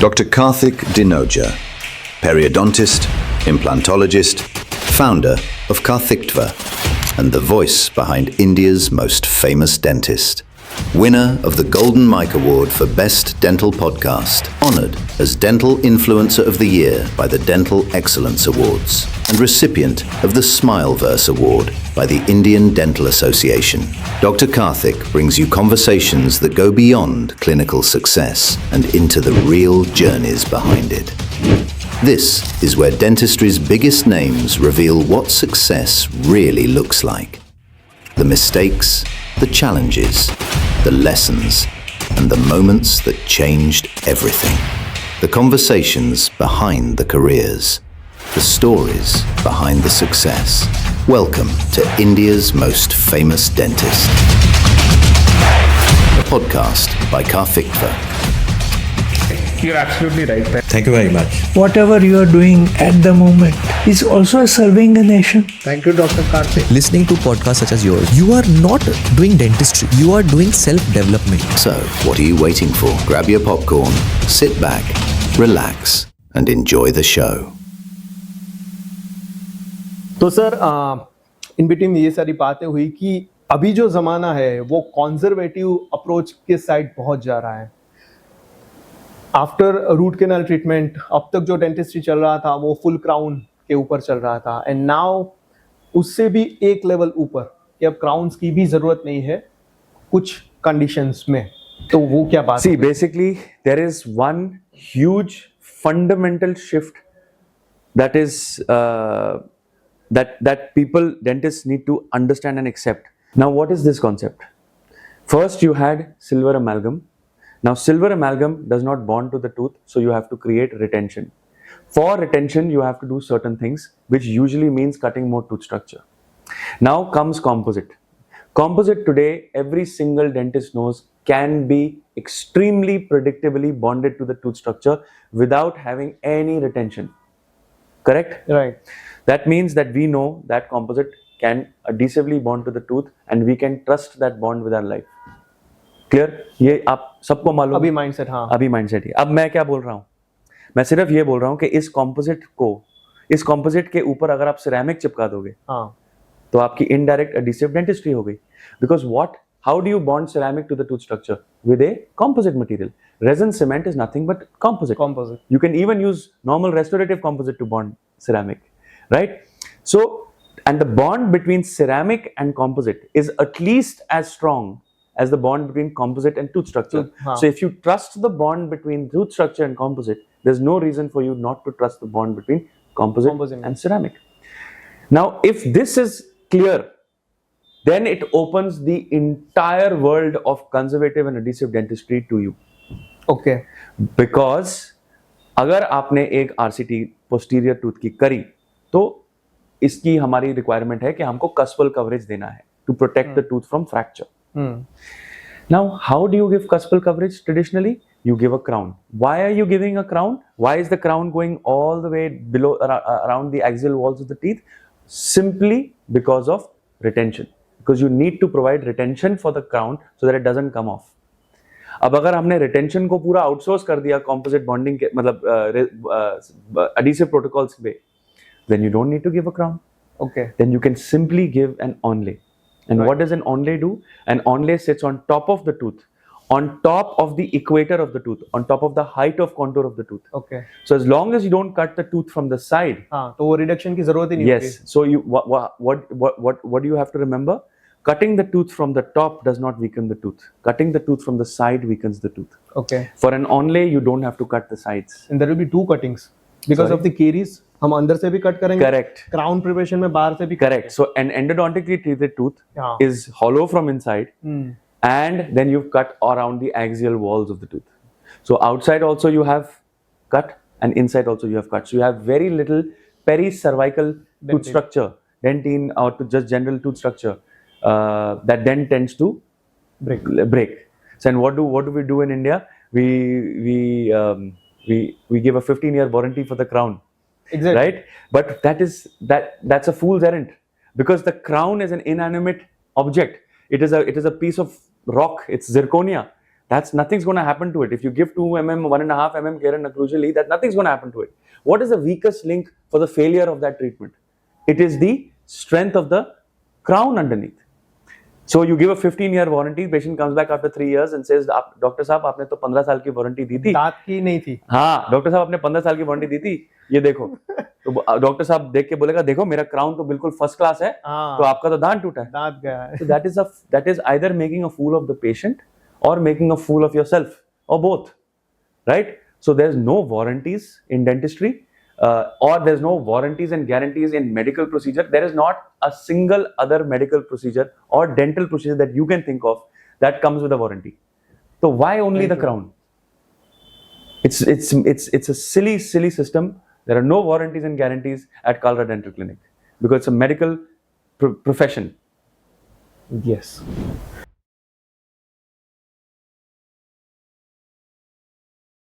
Dr. Karthik Dinoja, periodontist, implantologist, founder of Karthiktva, and the voice behind India's most famous dentist. Winner of the Golden Mike Award for Best Dental Podcast, honoured as Dental Influencer of the Year by the Dental Excellence Awards, and recipient of the Smileverse Award by the Indian Dental Association. Dr. Karthik brings you conversations that go beyond clinical success and into the real journeys behind it. This is where dentistry's biggest names reveal what success really looks like. The mistakes, the challenges, the lessons, and the moments that changed everything. The conversations behind the careers. The stories behind the success. Welcome to India's most famous dentist. A podcast by Karthiktva. You're absolutely right. Thank you very much. Whatever you are doing at the moment is also serving the nation. Thank you, Dr. Karthik. Listening to podcasts such as yours, you are not doing dentistry, you are doing self-development. So, what are you waiting for? Grab your popcorn, sit back, relax, and enjoy the show. तो sir in between ये सारी बातें हुई कि अभी जो ज़माना है वो कॉन्जर्वेटिव अप्रोच के साइड पहुंच जा रहा है. आफ्टर रूट कैनाल ट्रीटमेंट अब तक जो डेंटिस्ट्री चल रहा था वो फुल क्राउन के ऊपर चल रहा था, एंड नाउ उससे भी एक लेवल ऊपर कि अब क्राउन्स की भी ज़रूरत नहीं है कुछ कंडीशंस में. तो वो क्या बात See, basically, there is one huge fundamental shift that is that people, dentists, need to understand and accept. Now, what is this concept? First, you had silver amalgam. Now, silver amalgam does not bond to the tooth, so you have to create retention. For retention, you have to do certain things, which usually means cutting more tooth structure. Now comes composite. Composite today, every single dentist knows, can be extremely predictably bonded to the tooth structure without having any retention. Correct? Right. That means that we know that composite can adhesively bond to the tooth and we can trust that bond with our life. Clear? ये आप सबको मालूम. अभी mindset. हाँ, अभी mindset ही. अब मैं क्या बोल रहा हूँ, मैं सिर्फ ये बोल रहा हूँ कि इस कंपोजिट के ऊपर अगर आप सिरेमिक चिपका दोगे, हाँ, तो आपकी इनडायरेक्ट एडिसिव डेंटिस्ट्री हो गई. Because how do you bond ceramic to the tooth structure? With a composite material. Resin cement is nothing but composite. You can even use normal restorative composite to bond ceramic, right? So, and the bond between ceramic and composite is at least as strong as the bond between composite and tooth structure. So if you trust the bond between tooth structure and composite, there's no reason for you not to trust the bond between composite and ceramic. Now, if this is clear, then it opens the entire world of conservative and adhesive dentistry to you. Okay. Because अगर आपने एक RCT posterior tooth की करी, तो इसकी हमारी requirement है कि हमको cuspal coverage देना है to protect the tooth from fracture. Now, how do you give cuspal coverage traditionally? You give a crown. Why are you giving a crown? Why is the crown going all the way below around the axial walls of the teeth? Simply because of retention. Because you need to provide retention for the crown so that it doesn't come off. अब अगर हमने retention को पूरा outsource कर दिया composite bonding के मतलब adhesive protocols पे, then you don't need to give a crown. Okay. Then you can simply give an onlay. And Right. what does an onlay do? An onlay sits on top of the tooth, on top of the equator of the tooth, on top of the height of contour of the tooth. Okay. So as long as you don't cut the tooth from the side, हाँ, तो वो reduction की जरूरत ही नहीं होगी. yes. So you what do you have to remember? Cutting the tooth from the top does not weaken the tooth. Cutting the tooth from the side weakens the tooth. Okay. For an onlay, you don't have to cut the sides. And there will be two cuttings because Sorry? of the caries. हम अंदर से भी cut करेंगे. Correct. Crown preparation में बाहर से भी. Correct. So an endodontically treated tooth हाँ. is hollow from inside, and then you've cut around the axial walls of the tooth. So outside also you have cut, and inside also you have cut. So you have very little pericervical tooth structure, dentine or just general tooth structure that then tends to break. So and what do we do in India? We give a 15-year warranty for the crown. Exactly. Right? But that's a fool's errand, because the crown is an inanimate object. It is a piece of rock. It's zirconia. That's nothing's going to happen to it. If you give 2 mm, 1.5 mm Karen occlusally, that nothing's going to happen to it. What is the weakest link for the failure of that treatment? It is the strength of the crown underneath. So you give a 15-year warranty, patient comes back after 3 years and says, doctor साहब आपने तो 15 साल की warranty दी थी. दांत की नहीं थी. हाँ, डॉक्टर साहब आपने 15 साल की वारंटी दी थी, ये देखो. तो डॉक्टर साहब देख के बोलेगा, देखो मेरा क्राउन तो बिल्कुल फर्स्ट क्लास है, तो आपका तो दांत टूटा है. दांत गया है. So that is either making a fool of the patient or making a fool of yourself, or both, right? So there's no warranties in dentistry, or there's no warranties and guarantees in medical procedure. There is not a single other medical procedure or dental procedure that you can think of that comes with a warranty. So why only the crown? It's a silly system. There are no warranties and guarantees at Kalra Dental Clinic because it's a medical profession. Yes.